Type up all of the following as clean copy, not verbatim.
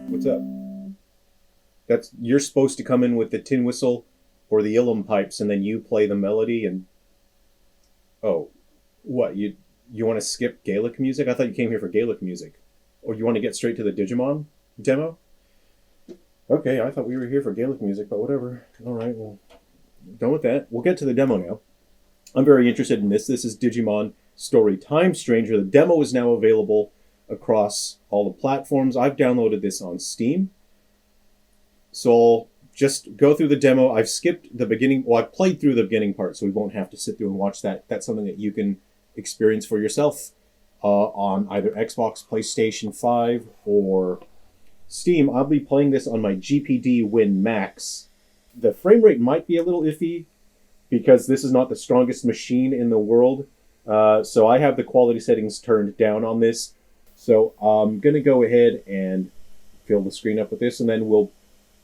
What's up? You're supposed to come in with the tin whistle or the uilleann pipes, and then you play the melody. And oh, what you want to skip Gaelic music? I thought you came here for Gaelic music, or you want to get straight to the Digimon demo? Okay, I thought we were here for Gaelic music, but whatever. All right, well, done with that. We'll get to the demo now. I'm very interested in this. This is Digimon Story Time Stranger. The demo is now available across all the platforms. I've downloaded this on Steam. So I'll just go through the demo. I've skipped the beginning. Well, I've played through the beginning part, so we won't have to sit through and watch that. That's something that you can experience for yourself on either Xbox, PlayStation 5, or Steam. I'll be playing this on my GPD Win Max. The frame rate might be a little iffy because this is not the strongest machine in the world. So I have the quality settings turned down on this. So I'm going to go ahead and fill the screen up with this, and then we'll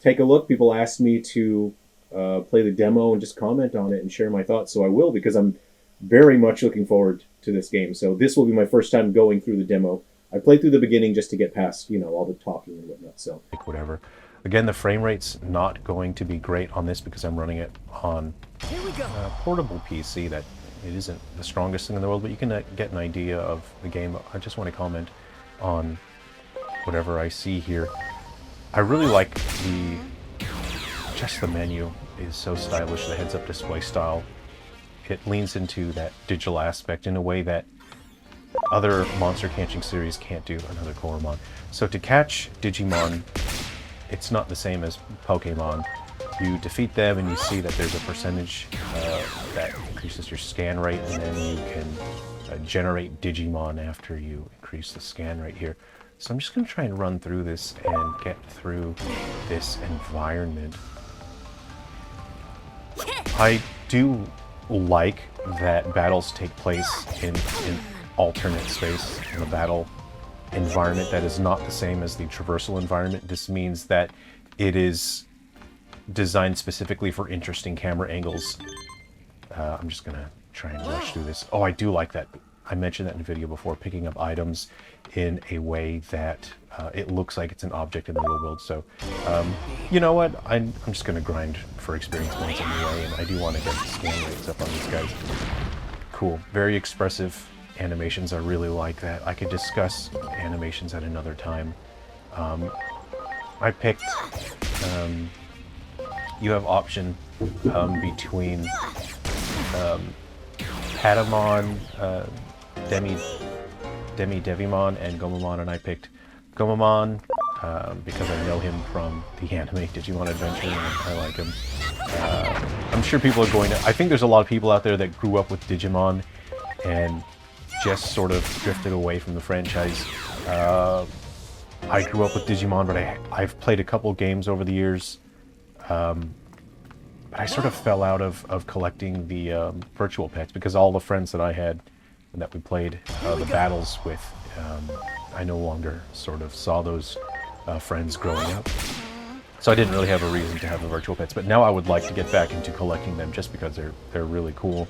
take a look. People asked me to play the demo and just comment on it and share my thoughts. So I will, because I'm very much looking forward to this game. So this will be my first time going through the demo. I played through the beginning just to get past, all the talking and whatnot. So whatever. Again, the frame rate's not going to be great on this because I'm running it on a portable PC that it isn't the strongest thing in the world, but you can get an idea of the game. I just want to comment on whatever I see here. I really like just the menu is so stylish, the heads-up display style. It leans into that digital aspect in a way that other monster catching series can't do, another Koromon. So to catch Digimon, it's not the same as Pokemon. You defeat them and you see that there's a percentage that increases your scan rate, and then you can generate Digimon after you increase the scan rate here. So I'm just going to try and run through this and get through this environment. I do like that battles take place in alternate space, in a battle environment that is not the same as the traversal environment. This means that it is designed specifically for interesting camera angles. I'm just gonna try and rush through this. Oh, I do like that. I mentioned that in a video before, picking up items in a way that it looks like it's an object in the real world. So, you know what? I'm just gonna grind for experience points anyway, and I do want to get the scan rates up on these guys. Cool. Very expressive animations. I really like that. I could discuss animations at another time. I picked, you have option between Patamon, Devimon, and Gomamon, and I picked Gomamon because I know him from the anime Digimon Adventure, and I like him. I'm sure people are going to... I think there's a lot of people out there that grew up with Digimon and just sort of drifted away from the franchise. I grew up with Digimon, but I've played a couple games over the years. But I sort of fell out of collecting the virtual pets because all the friends that I had that we played the battles with, I no longer sort of saw those friends growing up. So I didn't really have a reason to have the virtual pets, but now I would like to get back into collecting them just because they're really cool.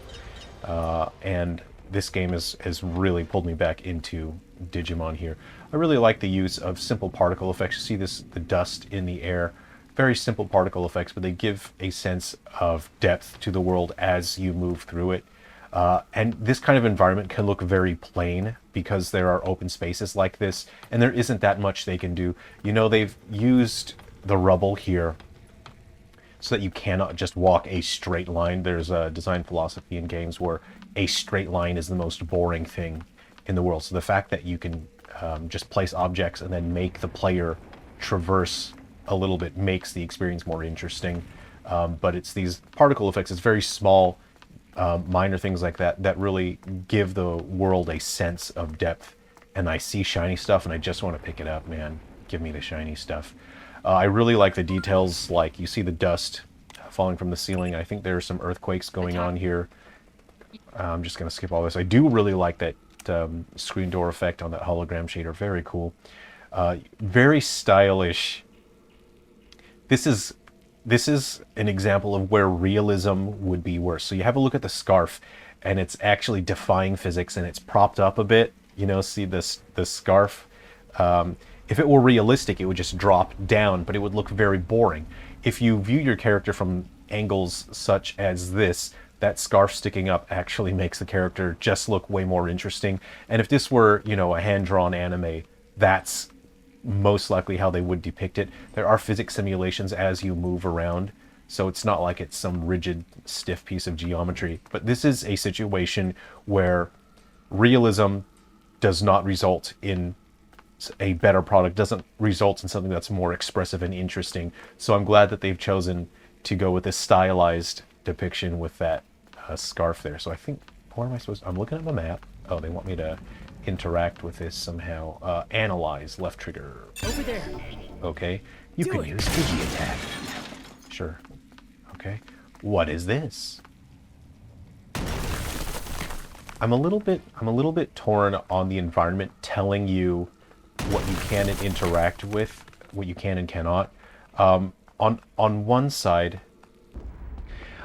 And this game has really pulled me back into Digimon here. I really like the use of simple particle effects. You see the dust in the air. Very simple particle effects, but they give a sense of depth to the world as you move through it. And this kind of environment can look very plain because there are open spaces like this, and there isn't that much they can do. They've used the rubble here so that you cannot just walk a straight line. There's a design philosophy in games where a straight line is the most boring thing in the world. So the fact that you can just place objects and then make the player traverse a little bit makes the experience more interesting. But it's these particle effects, it's very small, minor things like that really give the world a sense of depth. And I see shiny stuff and I just want to pick it up, man. give me the shiny stuff. I really like the details, like you see the dust falling from the ceiling. I think there are some earthquakes going on here. I'm just going to skip all this. I do really like that screen door effect on that hologram shader. Very cool. Very stylish. This is an example of where realism would be worse. So you have a look at the scarf, and it's actually defying physics, and it's propped up a bit. You know, see this scarf? If it were realistic, it would just drop down, but it would look very boring. If you view your character from angles such as this, that scarf sticking up actually makes the character just look way more interesting. And if this were, you know, a hand-drawn anime, that's most likely how they would depict it. There are physics simulations as you move around, so it's not like it's some rigid, stiff piece of geometry. But this is a situation where realism does not result in a better product, doesn't result in something that's more expressive and interesting. So I'm glad that they've chosen to go with this stylized depiction with that scarf there. So I think, where am I supposed to, I'm looking at the map. Oh, they want me to interact with this somehow. Analyze, left trigger. Over there. Okay. You can use Digi attack. Sure. Okay. What is this? I'm a little bit torn on the environment telling you what you can and interact with, what you can and cannot. On one side,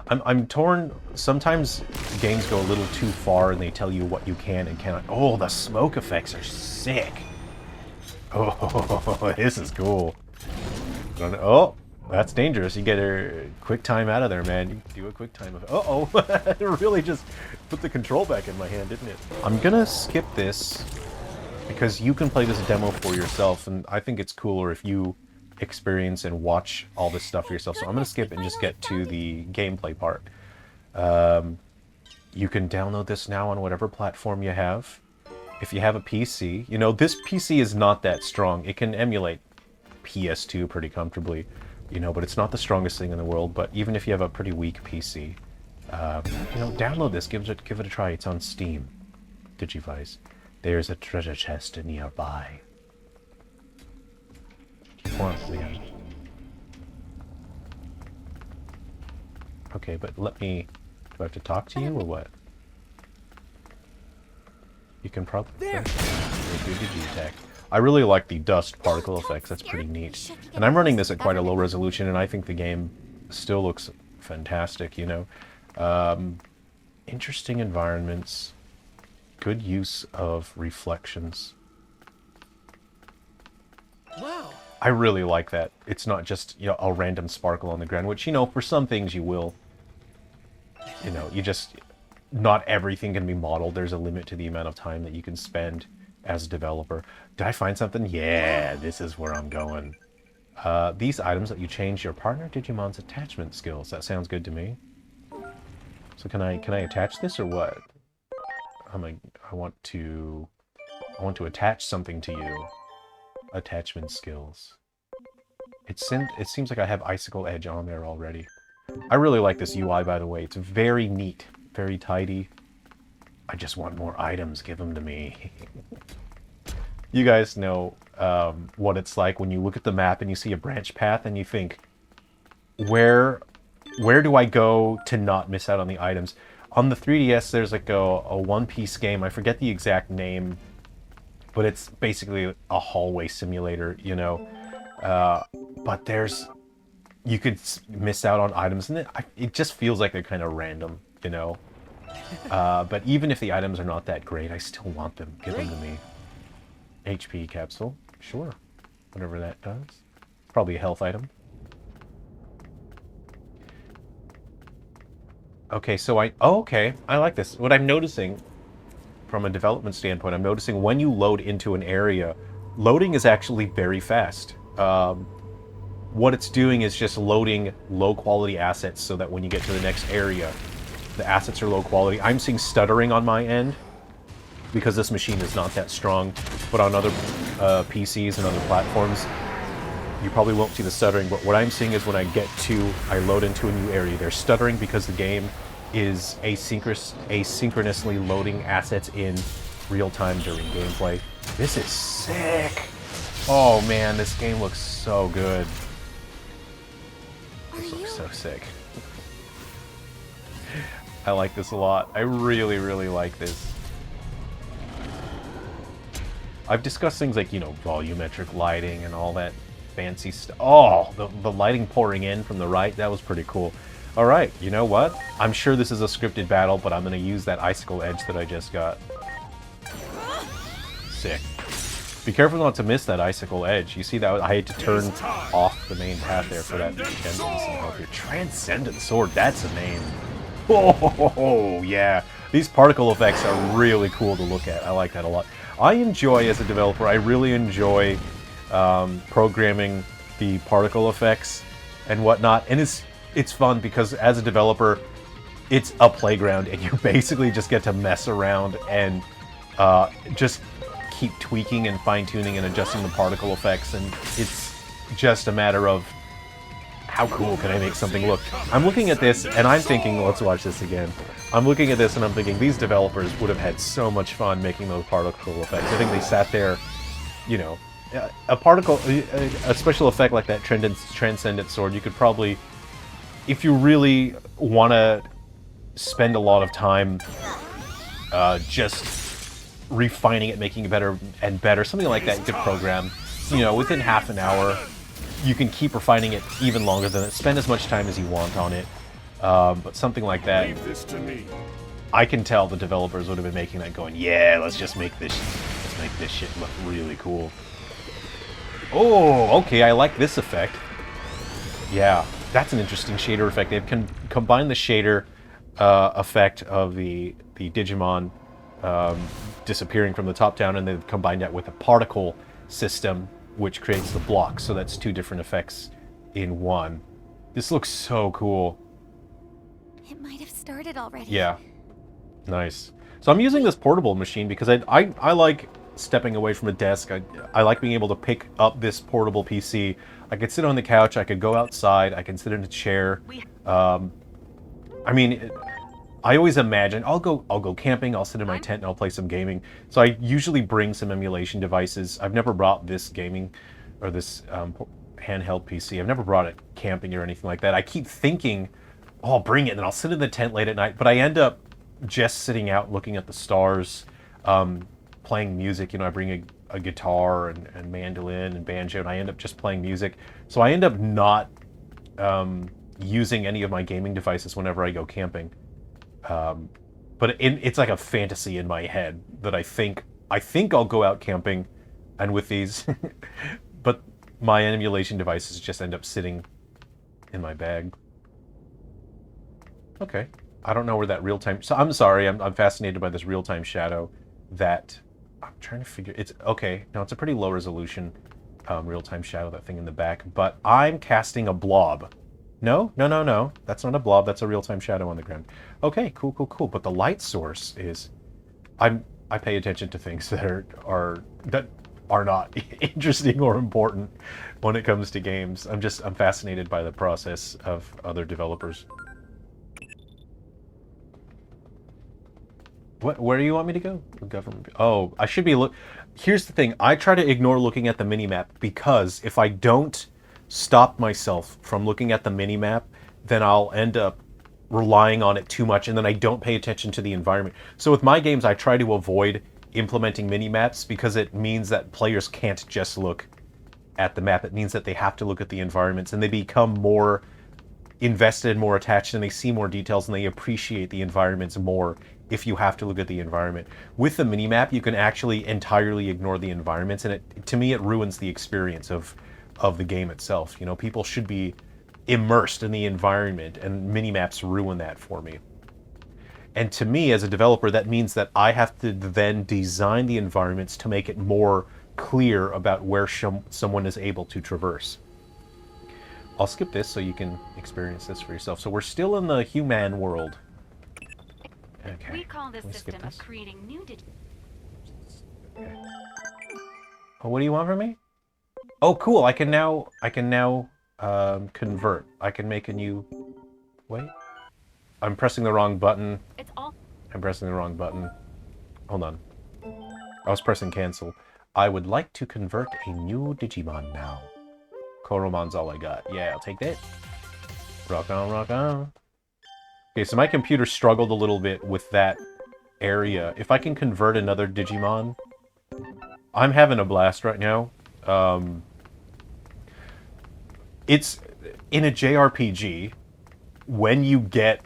I'm torn. Sometimes games go a little too far and they tell you what you can and cannot. Oh, the smoke effects are sick. Oh, this is cool. Oh, that's dangerous. You get a quick time out of there, man. You do a quick time of. Uh-oh, it really just put the control back in my hand, didn't it? I'm gonna skip this because you can play this demo for yourself, and I think it's cooler if you experience and watch all this stuff for yourself. So I'm gonna skip and just get to the gameplay part. You can download this now on whatever platform you have. If you have a PC, you know, this PC is not that strong. It can emulate PS2 pretty comfortably, you know, but it's not the strongest thing in the world. But even if you have a pretty weak PC, you know, download this, give it a try. It's on Steam. Digivice. There's a treasure chest nearby. Come on, Leon. Okay, but let me... Do I have to talk to you or what? You can probably... There! Do Digi attack. I really like the dust particle effects. That's pretty neat. And I'm running this at quite a low resolution, and I think the game still looks fantastic, you know? Interesting environments. Good use of reflections. Wow. I really like that. It's not just, you know, a random sparkle on the ground, which, you know, for some things you will. You know, you just... Not everything can be modeled. There's a limit to the amount of time that you can spend as a developer. Did I find something? Yeah, this is where I'm going. These items let you change your partner Digimon's attachment skills. That sounds good to me. So can I attach this or what? I want to attach something to you. Attachment skills. It seems like I have Icicle Edge on there already. I really like this UI, by the way. It's very neat, very tidy. I just want more items. Give them to me. You guys know what it's like when you look at the map and you see a branch path and you think, where do I go to not miss out on the items? On the 3DS, there's like a one-piece game. I forget the exact name, but it's basically a hallway simulator, you know. But you could miss out on items, and it just feels like they're kind of random, you know. But even if the items are not that great, I still want them. Give them to me. HP capsule, sure. Whatever that does. Probably a health item. Okay, so okay, I like this. What I'm noticing, from a development standpoint, I'm noticing when you load into an area, loading is actually very fast. What it's doing is just loading low-quality assets so that when you get to the next area, the assets are low quality. I'm seeing stuttering on my end because this machine is not that strong, but on other PCs and other platforms, you probably won't see the stuttering, but what I'm seeing is when I load into a new area, there's stuttering because the game is asynchronously loading assets in real time during gameplay. This is sick! Oh man, this game looks so good. This looks so sick. I like this a lot. I really, really like this. I've discussed things like, you know, volumetric lighting and all that fancy stuff. Oh, the lighting pouring in from the right, that was pretty cool. All right, you know what? I'm sure this is a scripted battle, but I'm going to use that icicle edge that I just got. Sick. Be careful not to miss that icicle edge. You see that? I had to turn off the main path there for that Transcendent Sword, that's a name. Oh, yeah. These particle effects are really cool to look at. I like that a lot. I enjoy, as a developer, I really enjoy programming the particle effects and whatnot. And it's fun because, as a developer, it's a playground and you basically just get to mess around and just keep tweaking and fine-tuning and adjusting the particle effects, and it's just a matter of how cool can I make something look. I'm looking at this and I'm thinking, let's watch this again. I'm looking at this and I'm thinking these developers would have had so much fun making those particle effects. I think they sat there, you know, a special effect like that Transcendent Sword, you could probably, if you really want to spend a lot of time just refining it, making it better and better, something like that you could program, you know, within half an hour. You can keep refining it even longer than that. Spend as much time as you want on it. But something like that, I can tell the developers would have been making that going, yeah, let's make this shit look really cool. Oh, okay, I like this effect. Yeah, that's an interesting shader effect. They've combined the shader effect of the Digimon disappearing from the top down, and they've combined that with a particle system, which creates the block. So that's two different effects in one. This looks so cool. It might have started already. Yeah, nice. So I'm using this portable machine because I like stepping away from a desk. I like being able to pick up this portable PC. I could sit on the couch, I could go outside, I can sit in a chair. I mean, I always imagine I'll go camping, I'll sit in my tent and I'll play some gaming. So I usually bring some emulation devices. I've never brought this gaming or this handheld PC. I've never brought it camping or anything like that. I keep thinking, oh, I'll bring it and I'll sit in the tent late at night, but I end up just sitting out looking at the stars, playing music. You know, I bring a guitar and mandolin and banjo, and I end up just playing music. So I end up not using any of my gaming devices whenever I go camping. But it's like a fantasy in my head that I think I'll go out camping and with these, but my emulation devices just end up sitting in my bag. Okay, I don't know where that real-time, so I'm sorry, I'm fascinated by this real-time shadow that I'm trying to figure, it's okay, no, it's a pretty low resolution real-time shadow, that thing in the back, but I'm casting a blob. No, that's not a blob, that's a real-time shadow on the ground. Okay, cool, but the light source is, I pay attention to things that are not interesting or important when it comes to games. I'm fascinated by the process of other developers. Where do you want me to go? Government. Oh, I should be here's the thing, I try to ignore looking at the minimap because if I don't stop myself from looking at the minimap, then I'll end up relying on it too much and then I don't pay attention to the environment. So with my games, I try to avoid implementing minimaps because it means that players can't just look at the map. It means that they have to look at the environments and they become more invested, more attached, and they see more details and they appreciate the environments more if you have to look at the environment. With the minimap, you can actually entirely ignore the environments, and to me it ruins the experience of the game itself. You know, people should be immersed in the environment, and minimaps ruin that for me. And to me, as a developer, that means that I have to then design the environments to make it more clear about where someone is able to traverse. I'll skip this so you can experience this for yourself. So we're still in the human world. Okay. We call this system of creating new Okay. Oh, what do you want from me? Oh, cool! I can now convert. I can make a new. Wait. I'm pressing the wrong button. I'm pressing the wrong button. Hold on. I was pressing cancel. I would like to convert a new Digimon now. Koromon's all I got. Yeah, I'll take that. Rock on, rock on. Okay, so my computer struggled a little bit with that area. If I can convert another Digimon, I'm having a blast right now. It's in a JRPG. When you get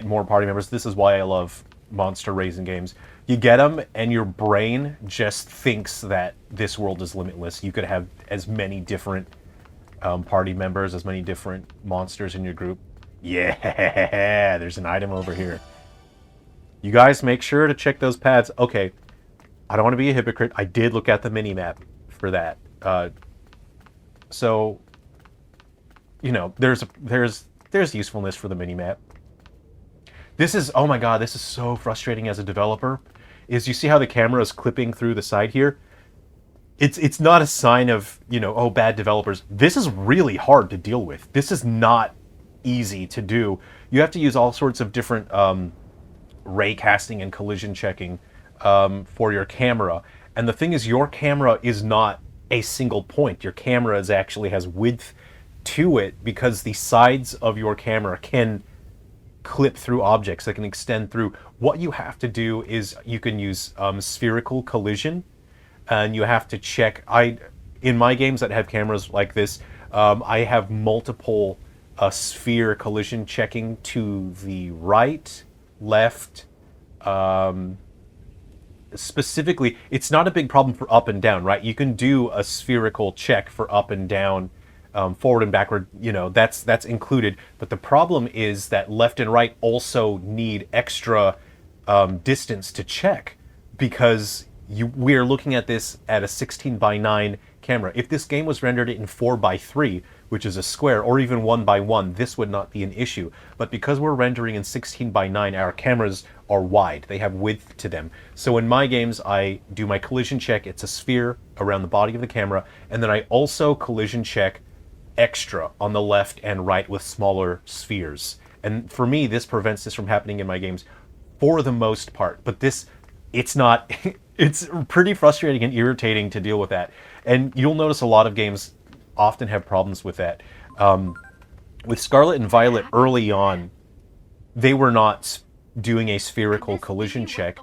more party members, this is why I love monster raising games. You get them, and your brain just thinks that this world is limitless. You could have as many different party members, as many different monsters in your group. Yeah, there's an item over here. You guys make sure to check those pads. Okay, I don't want to be a hypocrite. I did look at the mini-map for that. So, you know, there's usefulness for the mini-map. This is, oh my god, this is so frustrating as a developer. Is you see how the camera is clipping through the side here? It's not a sign of, you know, oh, bad developers. This is really hard to deal with. This is not easy to do. You have to use all sorts of different ray casting and collision checking for your camera. And the thing is, your camera is not a single point. Your camera actually has width to it because the sides of your camera can clip through objects, that can extend through. What you have to do is you can use spherical collision, and you have to check. In my games that have cameras like this, I have multiple sphere collision checking to the right, left. Specifically, it's not a big problem for up and down, right? You can do a spherical check for up and down, forward and backward, you know, that's included. But the problem is that left and right also need extra distance to check, because we're looking at this at a 16:9 camera. If this game was rendered in 4:3, which is a square, or even 1:1, this would not be an issue. But because we're rendering in 16:9, our cameras are wide. They have width to them. So in my games, I do my collision check. It's a sphere around the body of the camera. And then I also collision check extra on the left and right with smaller spheres. And for me, this prevents this from happening in my games for the most part. But it's not... It's pretty frustrating and irritating to deal with that. And you'll notice a lot of games often have problems with that. With Scarlet and Violet early on, they were not doing a spherical collision check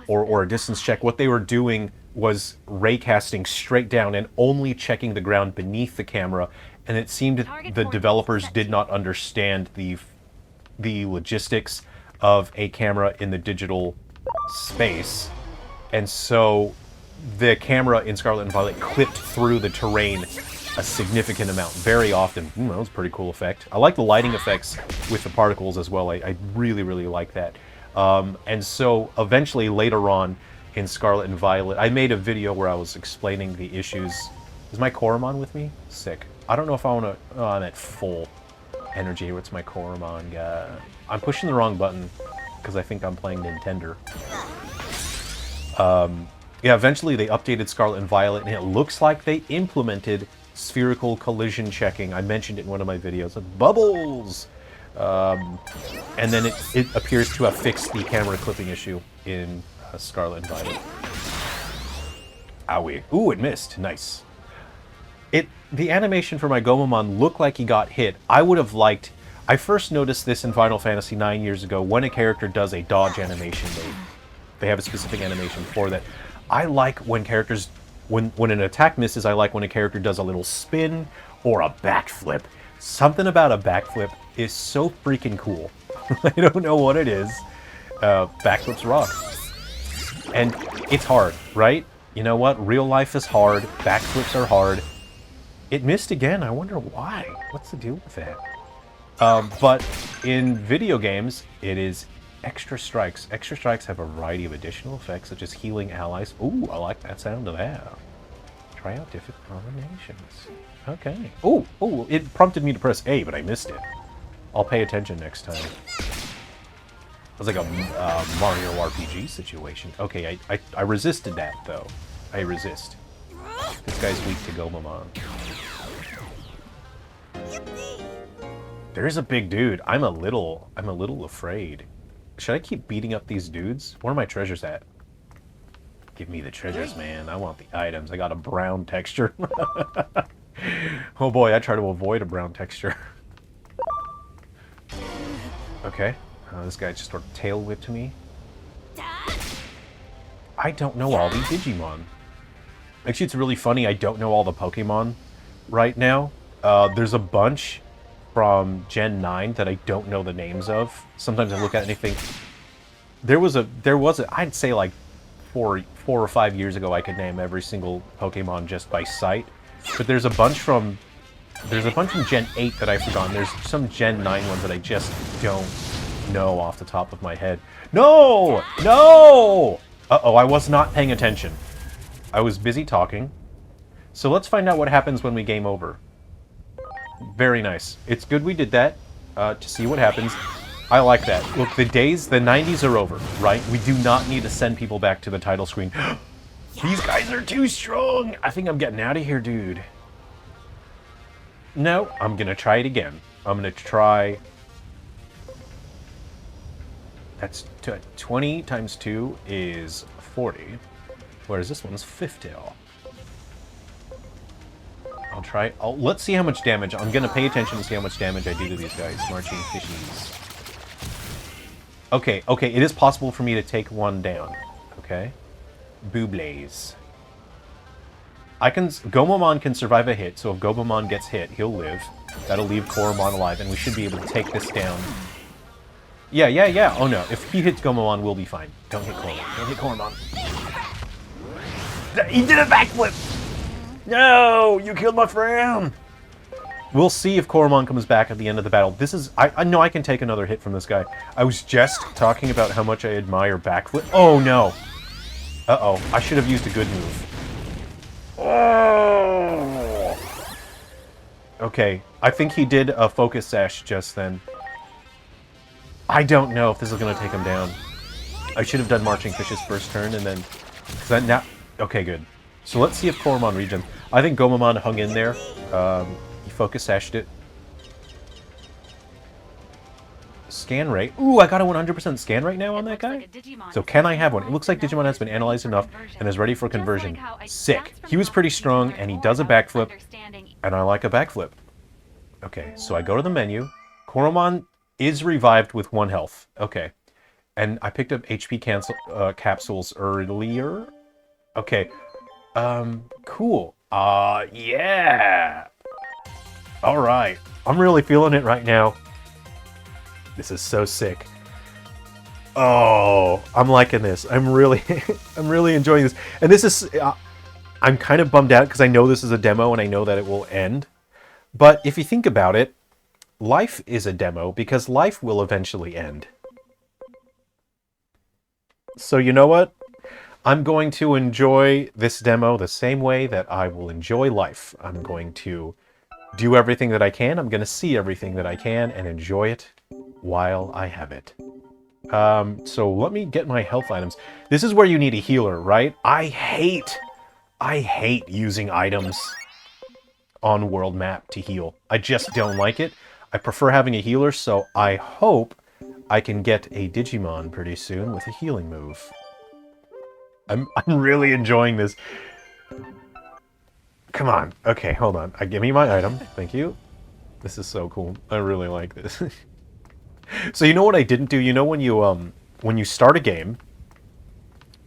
or a distance check. What they were doing was raycasting straight down and only checking the ground beneath the camera. And it seemed the developers did not understand the logistics of a camera in the digital space. And so the camera in Scarlet and Violet clipped through the terrain a significant amount, very often. That was a pretty cool effect. I like the lighting effects with the particles as well. I really, really like that. And so eventually later on in Scarlet and Violet, I made a video where I was explaining the issues. Is my Koromon with me? Sick. I don't know if I want to... Oh, I'm at full energy. What's my Koromon got? I'm pushing the wrong button because I think I'm playing Nintendo. Yeah, eventually they updated Scarlet and Violet, and it looks like they implemented spherical collision checking. I mentioned it in one of my videos. Bubbles! And then it appears to have fixed the camera clipping issue in Scarlet and Violet. Owie. Ooh, it missed. Nice. The animation for my Gomamon looked like he got hit. I would have liked... I first noticed this in Final Fantasy 9 years ago. When a character does a dodge animation, they have a specific animation for that. I like when characters... When an attack misses, I like when a character does a little spin or a backflip. Something about a backflip is so freaking cool. I don't know what it is. Backflips rock. And it's hard, right? You know what? Real life is hard. Backflips are hard. It missed again. I wonder why. What's the deal with that? But in video games, it is extra strikes. Extra strikes have a variety of additional effects, such as healing allies. Ooh, I like that sound of that. Try out different combinations. Okay. Ooh, it prompted me to press A, but I missed it. I'll pay attention next time. It was like a Mario RPG situation. Okay, I resisted that, though. I resist. This guy's weak to Gomamon. There's a big dude. I'm a little afraid. Should I keep beating up these dudes? Where are my treasures at? Give me the treasures, man. I want the items. I got a brown texture. Oh boy, I try to avoid a brown texture. Okay. This guy just sort of tail whipped me. I don't know all the Digimon. Actually, it's really funny. I don't know all the Pokemon right now. There's a bunch from Gen 9 that I don't know the names of. Sometimes I look at anything. There was a, I'd say like 4 or 5 years ago, I could name every single Pokemon just by sight. But there's a bunch from Gen 8 that I've forgotten. There's some Gen 9 ones that I just don't know off the top of my head. No! No! Uh-oh, I was not paying attention. I was busy talking. So let's find out what happens when we game over. Very nice. It's good we did that, to see what happens. I like that. Look, the 90s are over, right? We do not need to send people back to the title screen. These guys are too strong! I think I'm getting out of here, dude. No, I'm gonna try it again. I'm gonna try... That's 20 times 2 is 40, whereas this one's 50. I'll try... let's see how much damage... I'm gonna pay attention to see how much damage I do to these guys. Marching fishies. Okay, okay, it is possible for me to take one down. Okay. Booblaze. Gomamon can survive a hit, so if Gomamon gets hit, he'll live. That'll leave Koromon alive, and we should be able to take this down. Yeah, yeah, yeah. Oh no, if he hits Gomamon, we'll be fine. Don't hit Koromon. Don't hit Koromon. He did a backflip! No! You killed my friend! We'll see if Koromon comes back at the end of the battle. This is... I know I can take another hit from this guy. I was just talking about how much I admire backflip. Oh no! Uh-oh. I should have used a good move. Oh! Okay. I think he did a focus sash just then. I don't know if this is going to take him down. I should have done Marching Fish's first turn and then... Cause that now... Okay, good. So let's see if Koromon regens. I think Gomamon hung in there. He focus sashed it. Scan rate. Ooh, I got a 100% scan rate now on that guy? So can I have one? It looks like Digimon has been analyzed enough and is ready for conversion. Sick. He was pretty strong and he does a backflip. And I like a backflip. Okay, so I go to the menu. Koromon is revived with 1 health. Okay. And I picked up HP capsules earlier. Okay. Cool. Yeah. Alright. I'm really feeling it right now. This is so sick. Oh, I'm liking this. I'm really enjoying this. And this is... I'm kind of bummed out because I know this is a demo and I know that it will end. But if you think about it, life is a demo because life will eventually end. So you know what? I'm going to enjoy this demo the same way that I will enjoy life. I'm going to do everything that I can. I'm going to see everything that I can and enjoy it while I have it. So let me get my health items. This is where you need a healer, right? I hate using items on world map to heal. I just don't like it. I prefer having a healer, so I hope I can get a Digimon pretty soon with a healing move. I'm really enjoying this. Come on. Okay, hold on. Give me my item. Thank you. This is so cool. I really like this. So you know what I didn't do? You know when you start a game...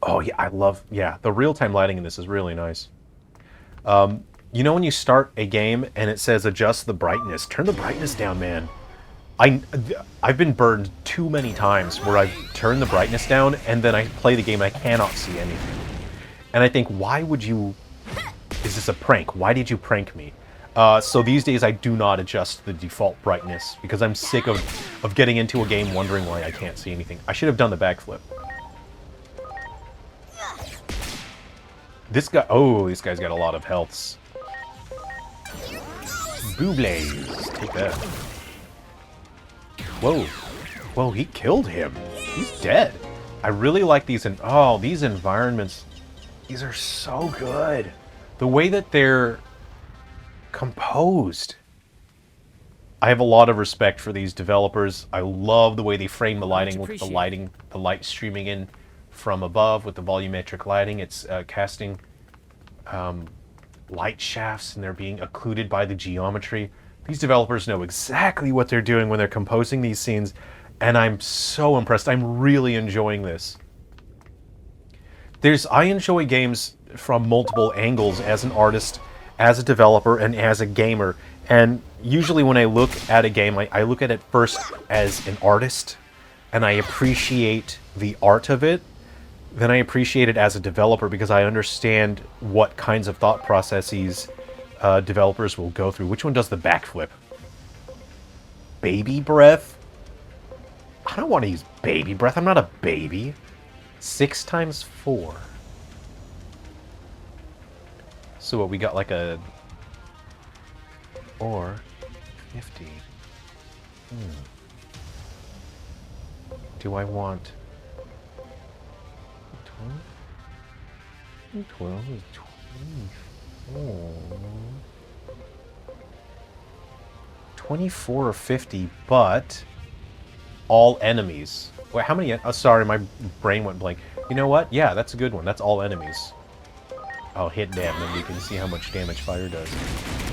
Oh yeah, I love... Yeah, the real-time lighting in this is really nice. You know when you start a game and it says adjust the brightness? Turn the brightness down, man. I've been burned too many times where I've turned the brightness down and then I play the game and I cannot see anything. And I think, why would you... Is this a prank? Why did you prank me? So these days I do not adjust the default brightness because I'm sick of getting into a game wondering why I can't see anything. I should have done the backflip. This guy... Oh, this guy's got a lot of healths. Booblaze. Take that. Whoa. Whoa, he killed him. He's dead. I really like these... Oh, these environments... These are so good. The way that they're composed. I have a lot of respect for these developers. I love the way they frame the lighting. Look at the lighting, the light streaming in from above with the volumetric lighting. It's casting light shafts, and they're being occluded by the geometry. These developers know exactly what they're doing when they're composing these scenes, and I'm so impressed. I'm really enjoying this. I enjoy games from multiple angles as an artist, as a developer, and as a gamer. And usually when I look at a game, I look at it first as an artist, and I appreciate the art of it. Then I appreciate it as a developer because I understand what kinds of thought processes developers will go through. Which one does the backflip? Baby breath? I don't want to use baby breath. I'm not a baby. 6 times 4. So what, we got like a... Or 50. Do I want... 12? 12 is 24. 24 or 50, but... all enemies. Wait, how many... Oh, sorry, my brain went blank. You know what? Yeah, that's a good one. That's all enemies. I'll hit them, and we can see how much damage fire does.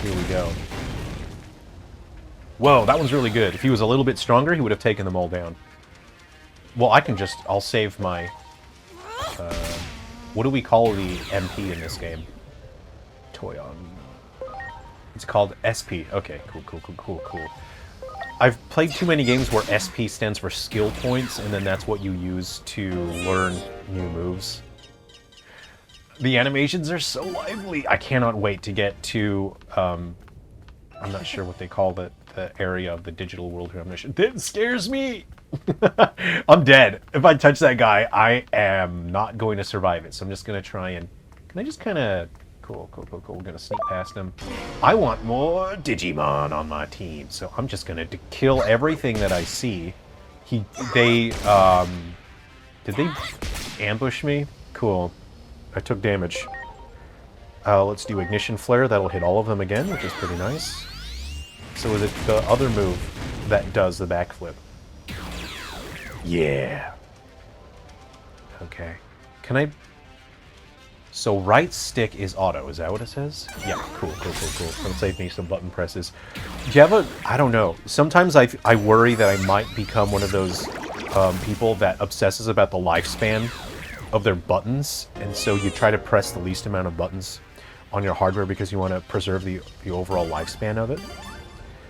Here we go. Whoa, that one's really good. If he was a little bit stronger, he would have taken them all down. Well, I'll save my... what do we call the MP in this game? Toyon. It's called SP. Okay, cool. I've played too many games where SP stands for skill points, and then that's what you use to learn new moves. The animations are so lively! I cannot wait to get to, I'm not sure what they call the area of the digital world here. I'm not sure. That scares me! I'm dead. If I touch that guy, I am not going to survive it. So I'm just going to try and... Can I just kind of... Cool. We're going to sneak past him. I want more Digimon on my team. So I'm just going to kill everything that I see. Did they ambush me? Cool. I took damage. Let's do Ignition Flare. That'll hit all of them again, which is pretty nice. So is it the other move that does the backflip? Yeah. Okay. Can I... So right stick is auto, is that what it says? Yeah, cool. That'll save me some button presses. Do you have a... I don't know. Sometimes I worry that I might become one of those people that obsesses about the lifespan of their buttons, and so you try to press the least amount of buttons on your hardware because you want to preserve the overall lifespan of it.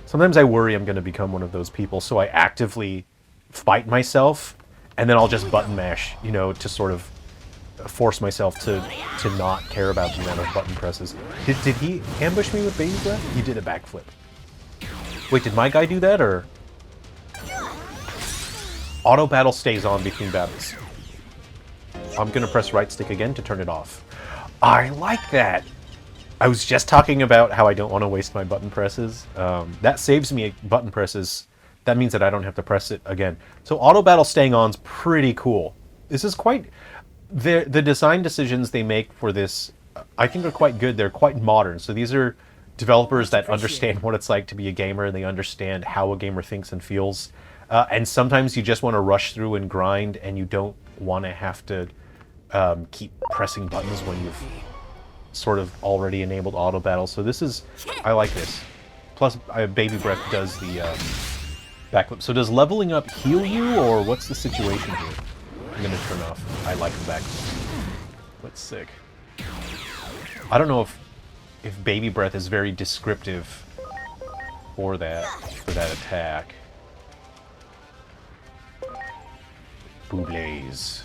Sometimes I worry I'm going to become one of those people, so I actively fight myself, and then I'll just button mash, you know, to sort of force myself to not care about the amount of button presses. Did he ambush me with baby breath? He did a backflip. Wait, did my guy do that, or? Auto battle stays on between battles. I'm gonna press right stick again to turn it off. I like that! I was just talking about how I don't want to waste my button presses. That saves me button presses. That means that I don't have to press it again. So auto battle staying on is pretty cool. This is quite... The design decisions they make for this, I think, are quite good. They're quite modern. So these are developers that understand what it's like to be a gamer, and they understand how a gamer thinks and feels. And sometimes you just want to rush through and grind, and you don't want to have to keep pressing buttons when you've sort of already enabled auto battle. So this is... I like this. Plus, Baby Breath does the backflip. So does leveling up heal you, or what's the situation here? I'm gonna turn off. I like the backflip. That's sick. I don't know if Baby Breath is very descriptive for that attack. Booblaze.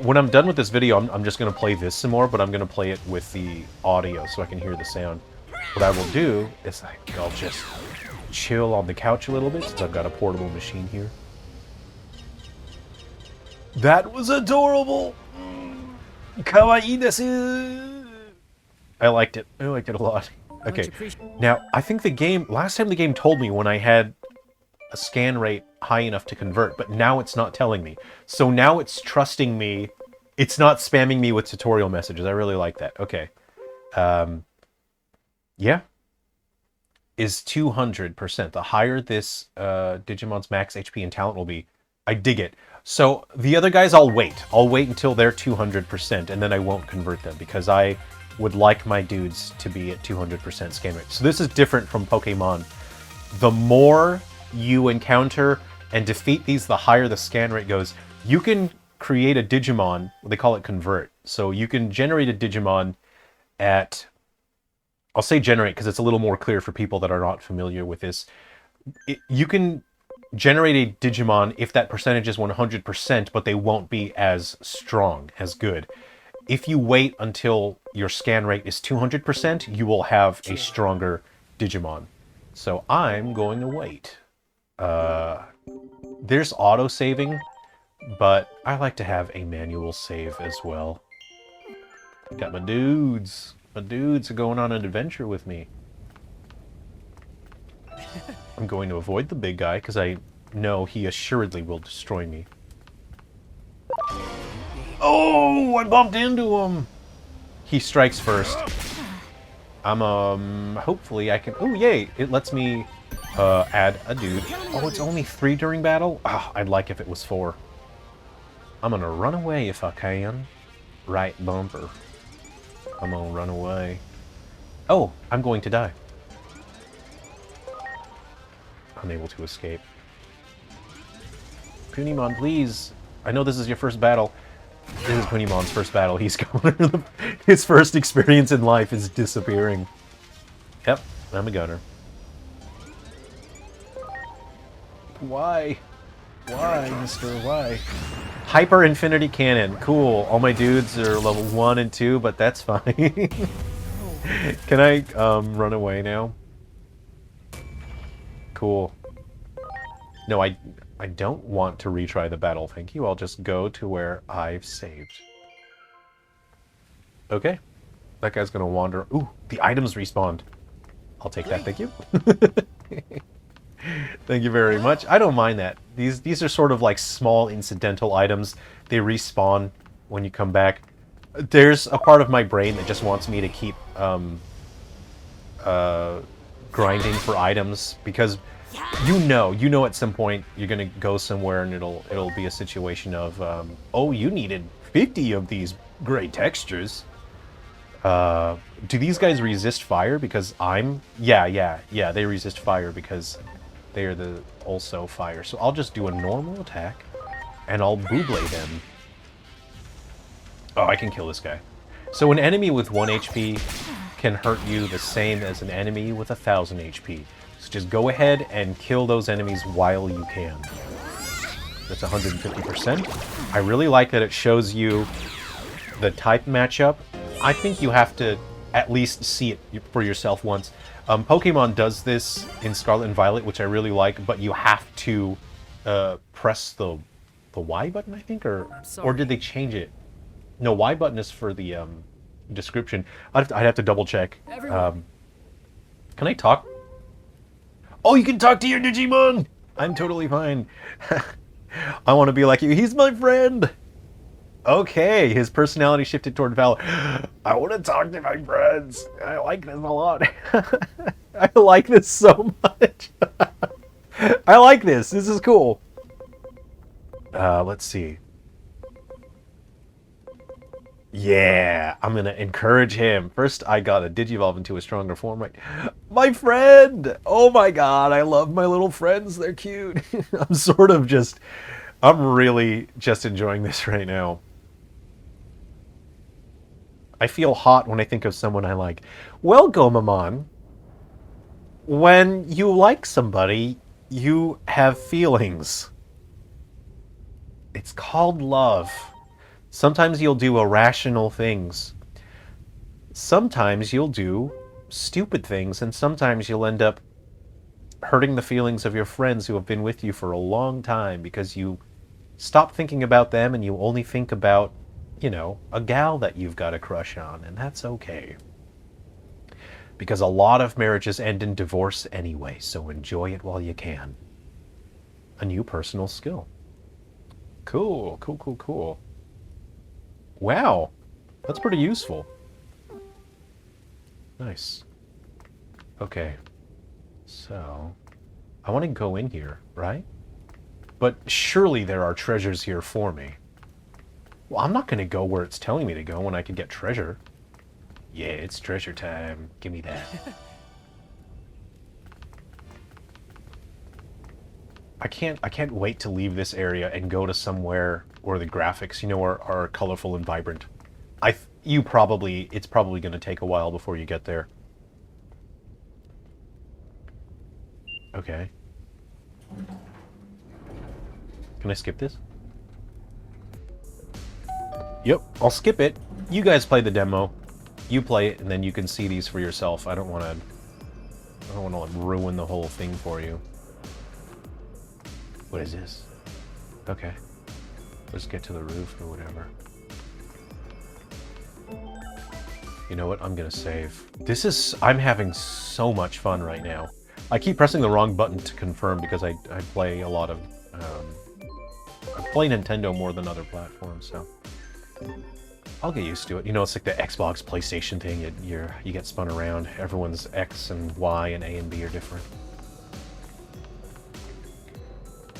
When I'm done with this video, I'm just going to play this some more, but I'm going to play it with the audio so I can hear the sound. What I will do is I'll just chill on the couch a little bit since I've got a portable machine here. That was adorable! Kawaii desu! I liked it. I liked it a lot. Okay, now, I think the game... Last time the game told me when I had a scan rate high enough to convert, but now it's not telling me. So now it's trusting me. It's not spamming me with tutorial messages. I really like that. Okay. Yeah. is 200%. The higher this Digimon's max HP and talent will be, I dig it. So the other guys, I'll wait. I'll wait until they're 200%, and then I won't convert them, because I would like my dudes to be at 200% scan rate. So this is different from Pokemon. The more you encounter and defeat these, the higher the scan rate goes. You can create a Digimon, they call it convert. So you can generate a Digimon at, I'll say generate because it's a little more clear for people that are not familiar with this. You can generate a Digimon if that percentage is 100%, but they won't be as strong, as good. If you wait until your scan rate is 200%, you will have a stronger Digimon. So I'm going to wait. There's auto-saving, but I like to have a manual save as well. Got my dudes. My dudes are going on an adventure with me. I'm going to avoid the big guy, because I know he assuredly will destroy me. Oh, I bumped into him. He strikes first. Hopefully I can, oh yay, it lets me add a dude. Oh, it's only 3 during battle? Oh, I'd like if it was 4. I'm gonna run away if I can. Right bumper. I'm gonna run away. Oh, I'm going to die. Unable to escape. Punimon, please. I know this is your first battle. This is Punimon's first battle. He's going. His first experience in life is disappearing. Yep, I'm a gunner. Why? Why, mister? Why? Hyper Infinity Cannon. Cool. All my dudes are level 1 and 2, but that's fine. Can I run away now? Cool. No, I don't want to retry the battle, thank you. I'll just go to where I've saved. Okay. That guy's gonna wander. Ooh, the items respawned. I'll take that, thank you. Thank you very much. I don't mind that. These are sort of like small incidental items. They respawn when you come back. There's a part of my brain that just wants me to keep grinding for items, because you know at some point you're gonna go somewhere and it'll be a situation of oh, you needed 50 of these gray textures. Do these guys resist fire? Because yeah, they resist fire because they are also fire. So I'll just do a normal attack and I'll Buble them. Oh, I can kill this guy. So an enemy with 1 HP can hurt you the same as an enemy with 1,000 HP. So just go ahead and kill those enemies while you can. That's 150%. I really like that it shows you the type matchup. I think you have to at least see it for yourself once. Pokemon does this in Scarlet and Violet, which I really like, but you have to press the Y button, I think, or did they change it? No, Y button is for the description. I'd have to double check. Can I talk? Oh, you can talk to your Digimon! I'm totally fine. I want to be like you. He's my friend! Okay, his personality shifted toward Valor. I want to talk to my friends. I like this a lot. I like this so much. I like this. This is cool. Let's see. Yeah, I'm going to encourage him. First, I got to Digivolve into a stronger form. Right? My friend! Oh my god, I love my little friends. They're cute. I'm really just enjoying this right now. I feel hot when I think of someone I like. Well, Gomamon, when you like somebody, you have feelings. It's called love. Sometimes you'll do irrational things. Sometimes you'll do stupid things, and sometimes you'll end up hurting the feelings of your friends who have been with you for a long time because you stop thinking about them and you only think about, you know, a gal that you've got a crush on, and that's okay. Because a lot of marriages end in divorce anyway, so enjoy it while you can. A new personal skill. Cool, cool, cool, cool. Wow, that's pretty useful. Nice. Okay. So, I want to go in here, right? But surely there are treasures here for me. Well, I'm not going to go where it's telling me to go when I can get treasure. Yeah, it's treasure time. Give me that. I can't wait to leave this area and go to somewhere where the graphics, you know, are colorful and vibrant. It's probably going to take a while before you get there. Okay. Can I skip this? Yep, I'll skip it. You guys play the demo. You play it, and then you can see these for yourself. I don't want to ruin the whole thing for you. What is this? Okay. Let's get to the roof or whatever. You know what? I'm gonna save. I'm having so much fun right now. I keep pressing the wrong button to confirm because I play a lot of... I play Nintendo more than other platforms, so... I'll get used to it. You know, it's like the Xbox, PlayStation thing. You get spun around. Everyone's X and Y and A and B are different.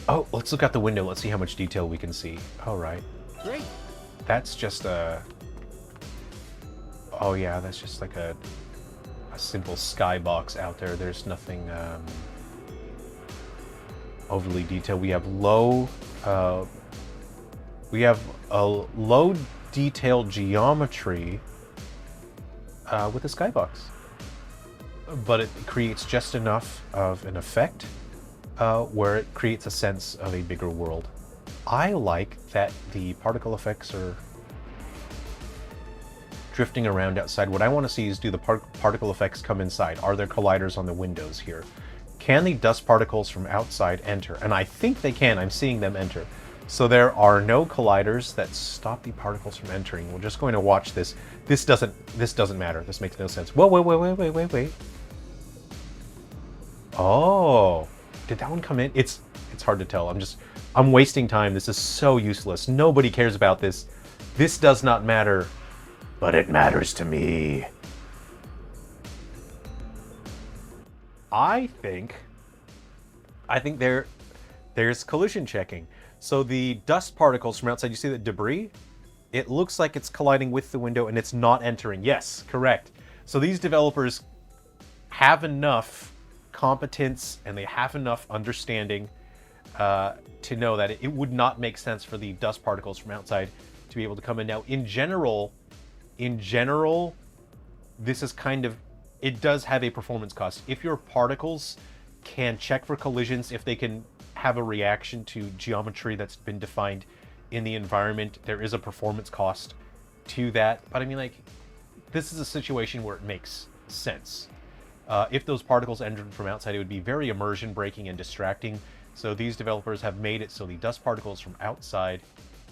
Oh, let's look out the window. Let's see how much detail we can see. All right. Great. That's just a... Oh yeah, that's just like a simple skybox out there. There's nothing overly detailed. We have a low detailed geometry with a skybox, but it creates just enough of an effect where it creates a sense of a bigger world. I like that the particle effects are drifting around outside. What I want to see is, do the particle effects come inside? Are there colliders on the windows here? Can the dust particles from outside enter? And I think they can. I'm seeing them enter. So there are no colliders that stop the particles from entering. We're just going to watch this. This doesn't matter. This makes no sense. Whoa, wait. Oh, did that one come in? It's hard to tell. I'm wasting time. This is so useless. Nobody cares about this. This does not matter, but it matters to me. I think there's collision checking. So the dust particles from outside, you see the debris? It looks like it's colliding with the window and it's not entering. Yes, correct. So these developers have enough competence and they have enough understanding to know that it would not make sense for the dust particles from outside to be able to come in. Now, in general, this is kind of, it does have a performance cost. If your particles can check for collisions, if they can have a reaction to geometry that's been defined in the environment, there is a performance cost to that. But I mean, like, this is a situation where it makes sense. If those particles entered from outside, it would be very immersion breaking and distracting. So these developers have made it so the dust particles from outside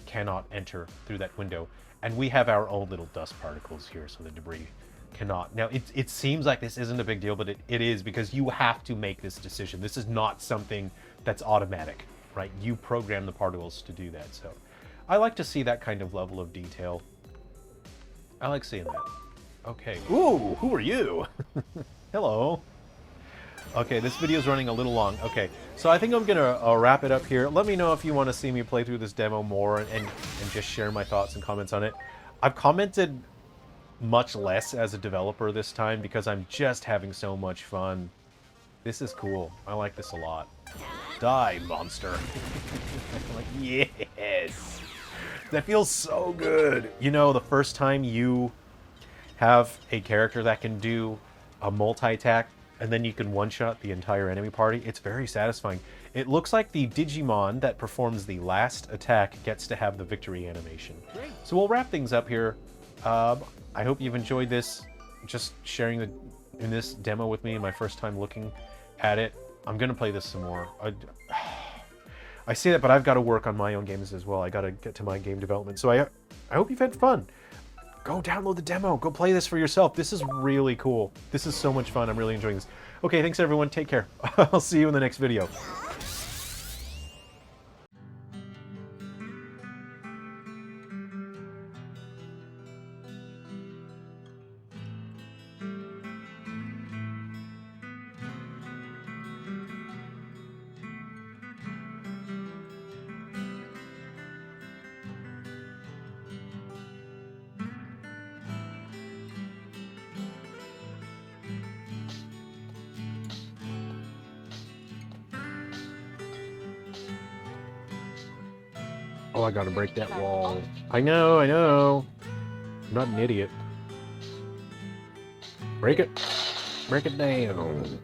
cannot enter through that window. And we have our own little dust particles here, so the debris cannot. Now, it seems like this isn't a big deal, but it is, because you have to make this decision. This is not something that's automatic, right? You program the particles to do that. So I like to see that kind of level of detail. I like seeing that. Okay. Ooh, who are you? Hello. Okay, this video is running a little long. Okay, so I think I'm gonna wrap it up here. Let me know if you want to see me play through this demo more and just share my thoughts and comments on it. I've commented much less as a developer this time because I'm just having so much fun. This is cool. I like this a lot. Die, monster. I'm like, yes. That feels so good. You know, the first time you have a character that can do a multi-attack and then you can one-shot the entire enemy party, it's very satisfying. It looks like the Digimon that performs the last attack gets to have the victory animation. Great. So we'll wrap things up here. I hope you've enjoyed this, just sharing in this demo with me, my first time looking at it. I'm gonna play this some more. I say that, but I've got to work on my own games as well. I got to get to my game development. So I hope you've had fun. Go download the demo. Go play this for yourself. This is really cool. This is so much fun. I'm really enjoying this. Okay, thanks everyone. Take care. I'll see you in the next video. Oh, I gotta break that wall. I know, I know. I'm not an idiot. Break it. Break it down.